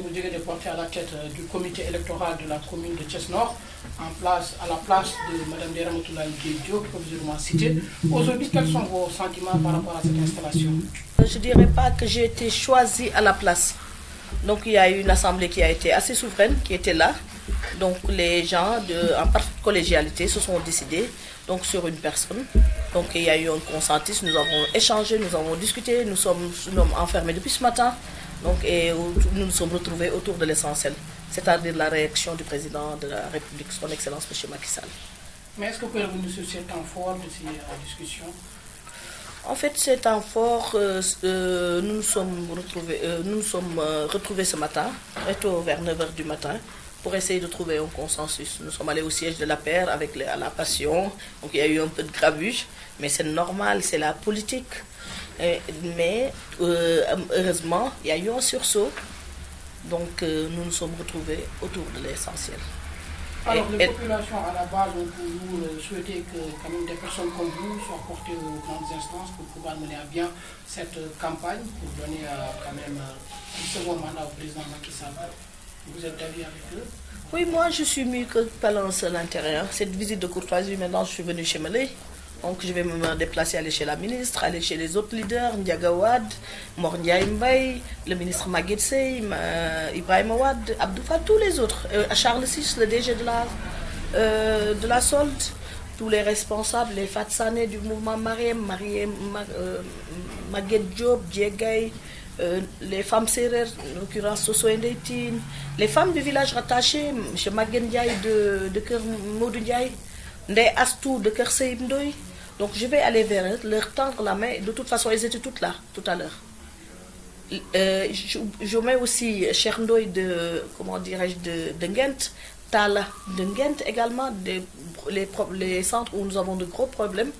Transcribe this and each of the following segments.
vous direz de porter à la tête du comité électoral de la commune de Thiès-Nord, à la place de Mme Ndeye Ramatoulaye Diop, provisoirement citée. Aujourd'hui, quels sont vos sentiments par rapport à cette installation? Je ne dirais pas que j'ai été choisie à la place. Donc il y a eu une assemblée qui a été assez souveraine, qui était là. Donc les gens, en parfaite collégialité, se sont décidés donc, sur une personne. Donc il y a eu un consensus, nous avons échangé, nous avons discuté, nous sommes enfermés depuis ce matin. Donc, et nous nous sommes retrouvés autour de l'essentiel, c'est-à-dire la réaction du président de la République, son Excellence M. Macky Sall. Mais est-ce que vous pouvez revenir sur ces temps forts de ces discussions? En fait, ces temps forts, nous nous sommes retrouvés ce matin, vers 9h du matin, pour essayer de trouver un consensus. Nous sommes allés au siège de la paire avec la passion, donc il y a eu un peu de grabuge, mais c'est normal, c'est la politique. Mais heureusement, il y a eu un sursaut, donc nous nous sommes retrouvés autour de l'essentiel. Alors, les populations à la base, vous souhaitez que quand même des personnes comme vous soient portées aux grandes instances pour pouvoir mener à bien cette campagne, pour donner quand même un second mandat au président Macky Sall. Vous êtes d'avis avec eux? Oui, moi je suis mieux que par un seul intérêt. Cette visite de courtoisie, maintenant je suis venue chez Melé. Donc je vais me déplacer, aller chez la ministre, aller chez les autres leaders, Ndiaga Wade, Mor Ndiaye Mbaye, le ministre Maguette Seye, Ibrahim Wade, Abdou Fall, tous les autres, Charles VI, le DG de la solde, tous les responsables, les Fatsané du mouvement Mariem, Maguette Diop, Diegay, les femmes sérères, en l'occurrence Soso Ndeytine, les femmes du village rattaché, M. Maguette Ndiaye de Kër Modou Ndiaye, Ndeye Astou de Kër Seyib Ndoye. Donc je vais aller vers eux, leur tendre la main. De toute façon, ils étaient toutes là, tout à l'heure. Je mets aussi Cheikh Ndoye de Ngent, Tala de Ngent également, les centres où nous avons de gros problèmes.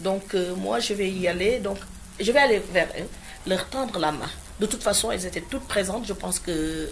Donc moi, je vais y aller. Donc je vais aller vers eux, leur tendre la main. De toute façon, elles étaient toutes présentes. Je pense que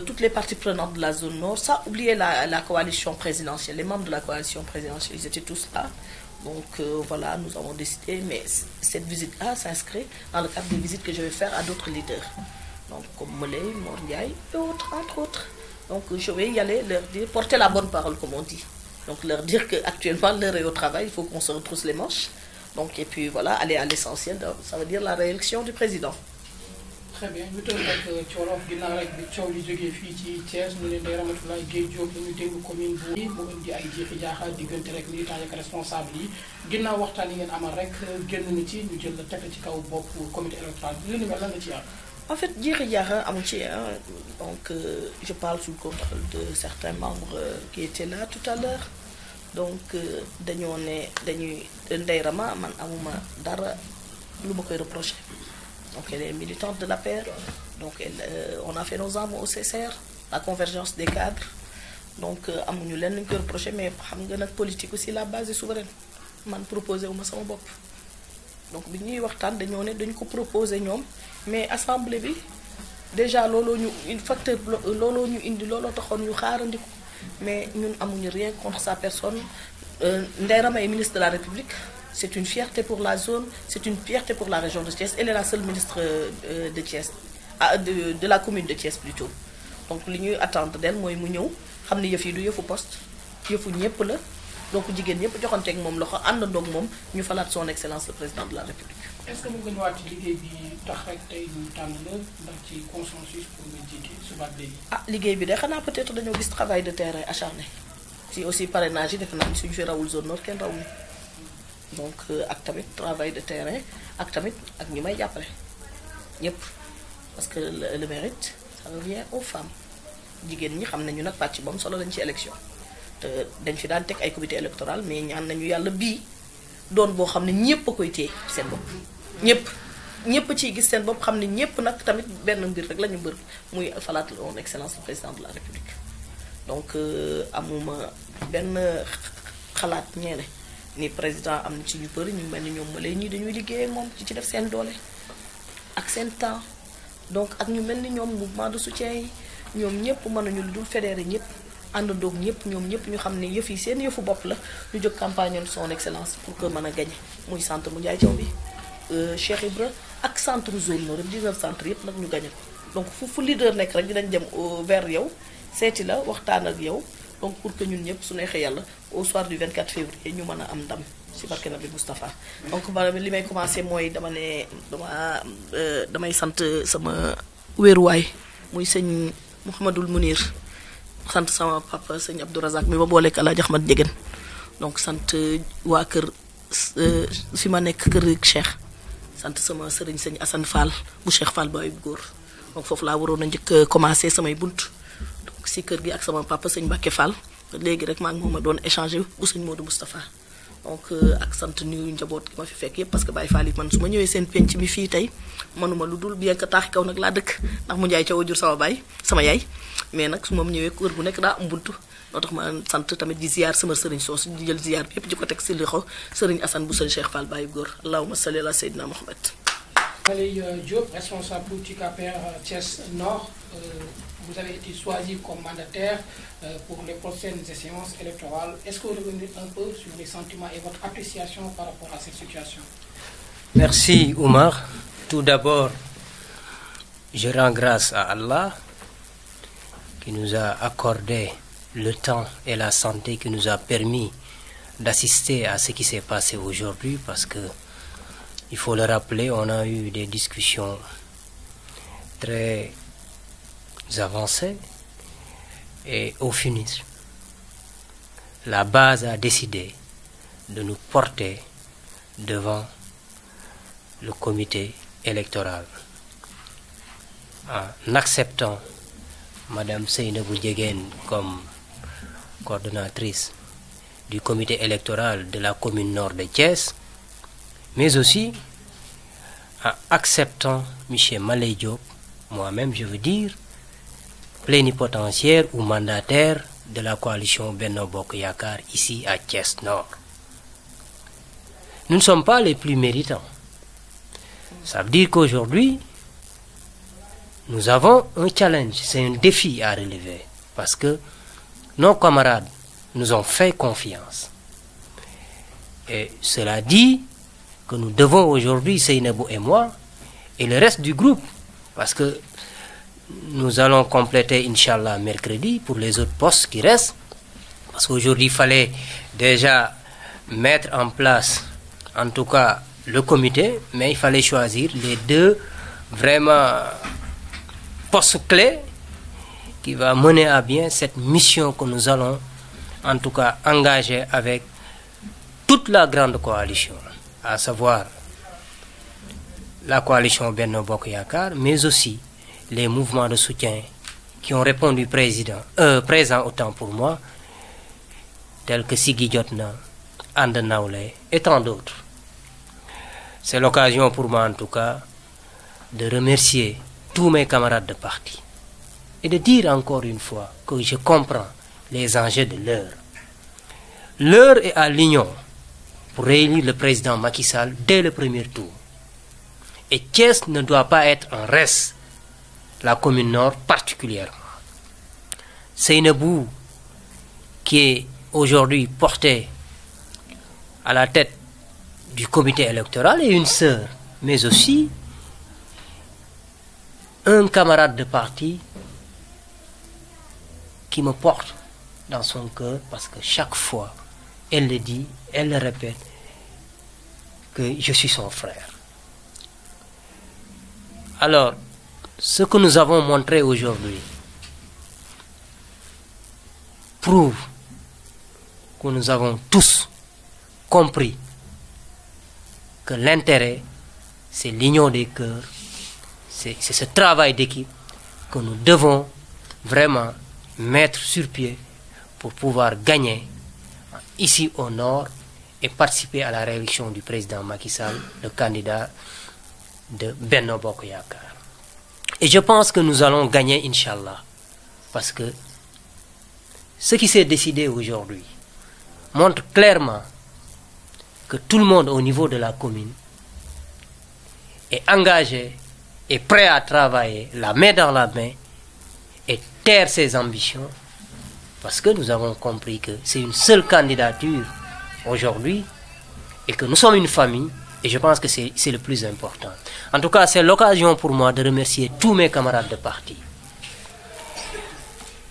toutes les parties prenantes de la zone nord, ça, oubliez la coalition présidentielle, les membres de la coalition présidentielle, ils étaient tous là. Donc voilà, nous avons décidé, mais cette visite-là s'inscrit dans le cadre des visites que je vais faire à d'autres leaders. Donc comme Molay, Mor Ndiaye et autres, entre autres. Donc je vais y aller, leur dire, porter la bonne parole comme on dit. Donc leur dire qu'actuellement l'heure est au travail, il faut qu'on se retrousse les manches. Donc et puis voilà, aller à l'essentiel, ça veut dire la réélection du président. Très bien ñu toll rek ci wolof ginnaaw rek bi coow li jógee fii ci Thiès ñu ne Ndeye Ramatoulaye Diop ñu dégg commune bu mu indi ay jiixi jaaxa diggante rek militant ak responsable yi ginnaaw waxtaan yi ngeen amal rek génn na ci ñu jël la teg ci kaw bopp comité électoral bi li ni mel lan la ci am. En fait jiixi jaaxa amu ci donc je parle sous le contrôle de certains membres qui étaient là tout à l'heure. Donc dañoo ne dañuy Ndeye Rama man amuma dara lu ma koy reprocher. Donc elle est militante de la paire. Donc on a fait nos armes au CCR, la convergence des cadres. Donc amuñu lenn ñu koy reprocher, mais xam nga nag politique aussi la base est souveraine. Man proposé wu ma sama bopp. Donc bi ñuy waxtaan dañoo ne dañ ko proposé ñoom, mais assemblée bi déjà looloo ñu une facteur looloo ñu indi looloo taxoon ñu xaarandiku. Mais ñun amuñu rien contre sa personne. Ndeye Rama est ministre de la République. C'est une fierté pour la zone, c'est une fierté pour la région de Thiès. Elle est la seule ministre de Thiès, de la commune de Thiès plutôt. Donc li ñuy attendre d'elle mooy mu ñëw xam ne yëf yi du yëfu poste yëfu ñëpp la donc jigéen ñëpp joxanteeg moom loxo àndandoog moom ñu falaat son excellence le président de la République. Est-ce que mu ngi ñëwaat ci liggéey bi tax rek tey ñu tànn la ndax ci consensus pour nga jiite suba ak léegi. Liggéey bi de xanaa peut-être dañoo gis travail de terrain acharné si aussi parrainage yi defe naa ni suñu fi rawul zone nord kenn rawul. Donc ak tamit travail de terrain ak tamit ak ñi may jàppale ñëpp parce que le mérite ça revient aux femmes jigéen ñi xam nañu nag pàcc bam solo lañ ci élection te dañ fi daan teg ay comité électoral mais ñaan nañu yàlla bii doon boo xam ne ñëpp a koy téye seen bopp ñëpp ciy gis seen bopp xam ne ñëpp nag tamit benn mbir rek la ñu mbër muy falaat son excellence le président de la République donc amuma benn xalaat ñeene ni président am na ci ñu bëri ñu mel ni ñoom Malay ñii dañuy liggéey ak moom ci def seen doole ak seen temps donc ak ñu mel ni ñoom mouvement de soutien yi ñoom ñëpp mën nañu lu dul fédéré ñëpp àndandoog ñëpp ñoom ñëpp ñu xam ne yëf yi seen yëfu bopp la ñu jóg campagne son excellence pour que mën a gagné muy centre mu Ndiaye Thiaw bi Cheikh Ibra ak centre zone nord 19 centre yëpp nag ñu gagné ko donc fu leader nekk rek dinañ dem vers yow seeti la waxtaan ak yow donc pour que ñun ñëpp su neexee yàlla au soir du 24 février ñu mën a am ndam ci barke Nabi Moustapha. donc li may commencé mooy damay sant sama wéeruwaay muy sëñ Mouhamadul Mounir sant sama papa sëñ Abdou Razak mi ma booleeg El Hadj Ahmad Ndiéguène donc sant waa kër fi ma nekk kër Cheikh sant sama sëriñ sëñ Assane Fall bu Cheikh Fall Baye góor donc foofu laa waroon a njëkk commencé samay bunt donc si kër gi ak sama papa sëñ Mbacke Fall léegi rek maa ngi moom a doon échanger bu sëñ Modou Moustapha donc ak sant nuyu njaboot gi ma fi fekk yëpp parce que Baye Fall yi man su ma ñëwee seen penc mi fii tey mënuma lu dul bien que taaxi kaw nag laa dëkk ndax mu njaay ca wajur sama yaay mais nag su ma ñëwee kër bu nekk daa am buntu loo tax ma sant tamit di ziar sama sëriñ soosu di jël ziar bi yëpp di ko teg si loxo sëriñ Assane bu sëñ Cheikh Fall Baye góor allahumma salli ala Seydina Mohamed. Maly Diop, responsable politique APR Thiès Nord, vous avez été choisi comme mandataire pour les prochaines séances électorales. Est-ce que vous revenez un peu sur les sentiments et votre appréciation par rapport à cette situation? Merci Oumar. Tout d'abord, je rends grâce à Allah qui nous a accordé le temps et la santé qui nous a permis d'assister à ce qui s'est passé aujourd'hui parce que il faut le rappeler, on a eu des discussions très avancées et au finish, la base a décidé de nous porter devant le comité électoral en acceptant Madame Seynabou Ndiéguène comme coordonnatrice du comité électoral de la commune nord de Thiès, mais aussi en acceptant M. Maly Diop, moi-même je veux dire, plénipotentiaire ou mandataire de la coalition Benno Bokk Yakaar ici à Thiès Nord. Nous ne sommes pas les plus méritants. Ça veut dire qu'aujourd'hui, nous avons un challenge, c'est un défi à relever, parce que nos camarades nous ont fait confiance. Et cela dit que nous devons aujourd'hui, Seynabou et moi, et le reste du groupe, parce que nous allons compléter, Inch'Allah, mercredi, pour les autres postes qui restent, parce qu'aujourd'hui, il fallait déjà mettre en place, en tout cas, le comité, mais il fallait choisir les deux, vraiment, postes clés qui va mener à bien cette mission que nous allons, en tout cas, engager avec toute la grande coalition, à savoir la coalition Benno Bokk Yakaar, mais aussi les mouvements de soutien qui ont répondu présent autant pour moi, tels que Siggi Jotna, And Nawlé et tant d'autres. C'est l'occasion pour moi, en tout cas, de remercier tous mes camarades de parti et de dire encore une fois que je comprends les enjeux de l'heure. L'heure est à l'union pour réélire le président Macky Sall dès le premier tour. Et Thiès ne doit pas être en reste, la commune nord particulièrement. Seynabou, qui est aujourd'hui porté à la tête du comité électoral, et une sœur, mais aussi un camarade de parti qui me porte dans son cœur, parce que chaque fois, elle le dit, elle le répète, que je suis son frère. Alors, ce que nous avons montré aujourd'hui prouve que nous avons tous compris que l'intérêt, c'est l'union des cœurs, c'est ce travail d'équipe que nous devons vraiment mettre sur pied pour pouvoir gagner ici au nord et participer à la réélection du président Macky Sall, le candidat de Benno Bokk Yakaar. Et je pense que nous allons gagner, Inch'Allah, parce que ce qui s'est décidé aujourd'hui montre clairement que tout le monde au niveau de la commune est engagé et prêt à travailler la main dans la main et taire ses ambitions, parce que nous avons compris que c'est une seule candidature aujourd'hui et que nous sommes une famille Et je pense que c'est le plus important. En tout cas, c'est l'occasion pour moi de remercier tous mes camarades de parti,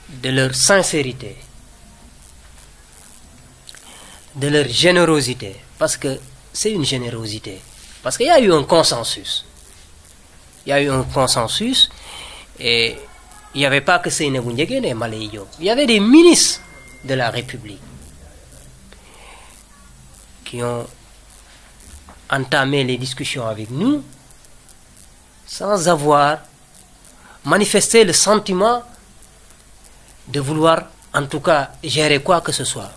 de leur sincérité, de leur générosité, parce que c'est une générosité. Parce qu'il y a eu un consensus. Il y a eu un consensus et il n'y avait pas que Seynabou Ndiéguène et Maleye Diop. Il y avait des ministres de la République qui ont entamé les discussions avec nous sans avoir manifesté le sentiment de vouloir, en tout cas, gérer quoi que ce soit.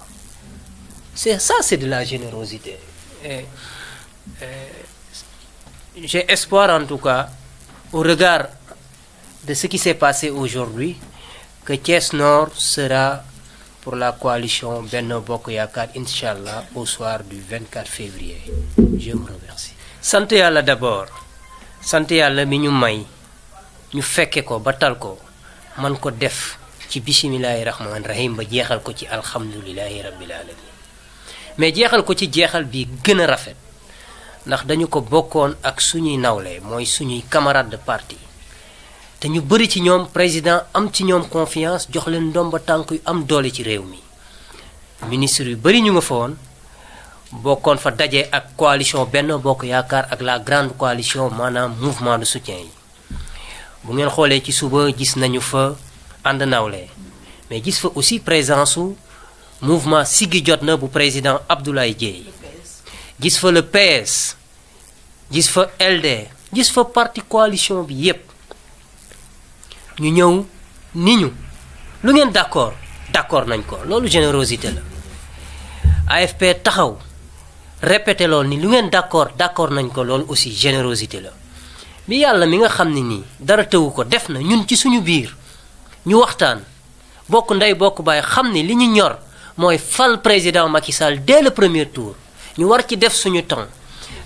C'est de la générosité. J'ai espoir, en tout cas, au regard de ce qui s'est passé aujourd'hui, que Thiès Nord sera pour la coalition Benno Bokk Yaakaar, Inch'Allah, au soir du 24 février. Je vous remercie. Sant Yàlla d'abord. Sant Yàlla mi ñu may ñu fekke ko ba tal ko man ko def ci bismillahi rahmaani rahim ba jeexal ko ci alhamdulillahi rabbil alamin mais jeexal ko ci jeexal bi gën a rafet ndax dañu ko bokkoon ak suñuy nawle mooy suñuy camarade de parti te ñu bëri ci ñoom président am ci ñoom confiance jox leen ndomba tànk yu am doole ci réew mi ministre yu bëri ñu nga fa woon bokkoon fa daje ak coalition Benno Bokk Yaakaar ak la grande coalition maanaam mouvement de soutien yi bu ngeen xoolee ci suba gis nañu fa ànd nawle mais gis fa aussi présence su mouvement Siggi jot na bu président Abdoulaye Dièye gis fa le PS gis fa LD gis fa parti coalition bi yépp ñu ñëw ni ñu lu ngeen d'accord nañ ko loolu générosité la AFP taxaw répété loolu ni lu ngeen d'accord nañ ko loolu aussi générosité la bi yàlla mi nga xam ne nii dara tëwu ko def na ñun ci suñu biir ñu waxtaan bokk ndey bokk baay xam ne li ñu ñor mooy fal président Macky Sall dès le premier tour ñu war ci def suñu temps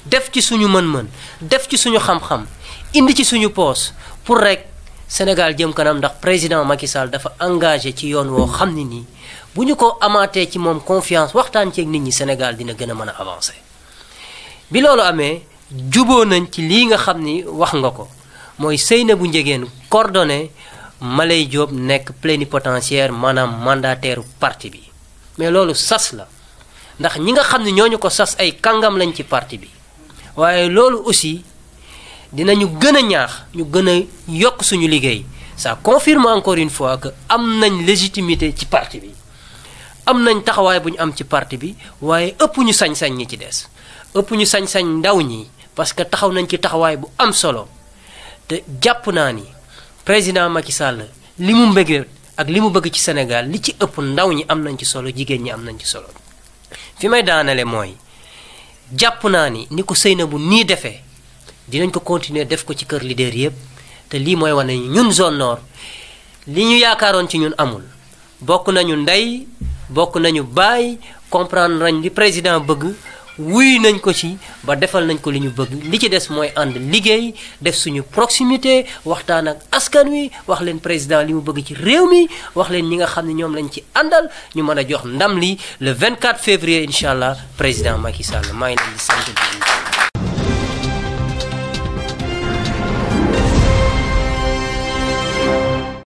def ci suñu mën-mën def ci suñu xam-xam indi ci suñu poos pour rek Sénégal jëm kanam ndax président Macky Sall dafa engagé ci yoon woo xam ne nii bu ñu ko amaatee ci moom confiance waxtaan ci ak nit ñi Sénégal dina gën a mën a avancer. bi loolu amee juboo nañ ci lii nga xam ni wax nga ko mooy Seynabou Ndiéguène coordonné Maleye Diop nekk plénipotentiaire maanaam mandataire parti bi mais loolu sas la ndax ñi nga xam ne ñooñu ko sas ay kàngam lañ ci parti bi waaye loolu aussi dinañu gën a ñaax ñu gën a yokk suñu liggéey ça confirme encore une fois que am nañ légitimité ci parti bi am nañ taxawaay bu ñu am ci parti bi waaye ëpp ñu sañ-sañ ñi ci des ëpp ñu sañ-sañ ndaw ñi parce que taxaw nañ ci taxawaay bu am solo te jàpp naa ni président Macky Sall li mu mbëgg ak li mu bëgg ci Sénégal li ci ëpp ndaw ñi am nañ ci solo jigéen ñi am nañ ci solo fi may daanale mooy jàpp naa ni ko Seynabou nii defee dinañ ko continuer def ko ci kër leader yëpp te lii mooy wane ñun zone nord li ñu yaakaaroon ci ñun amul bokk nañu ndey bokk nañu baay comprendre nañ li président bëgg wuy nañ ko ci ba defal nañ ko li ñu bëgg li ci des mooy ànd liggéey def suñu proximité waxtaan ak askan wi wax leen président li mu bëgg ci réew mi wax leen ñi nga xam ne ñoom lañ ci àndal ñu mën a jox ndam li le 24 février incha allah président Macky Sall maa ngi leen di sant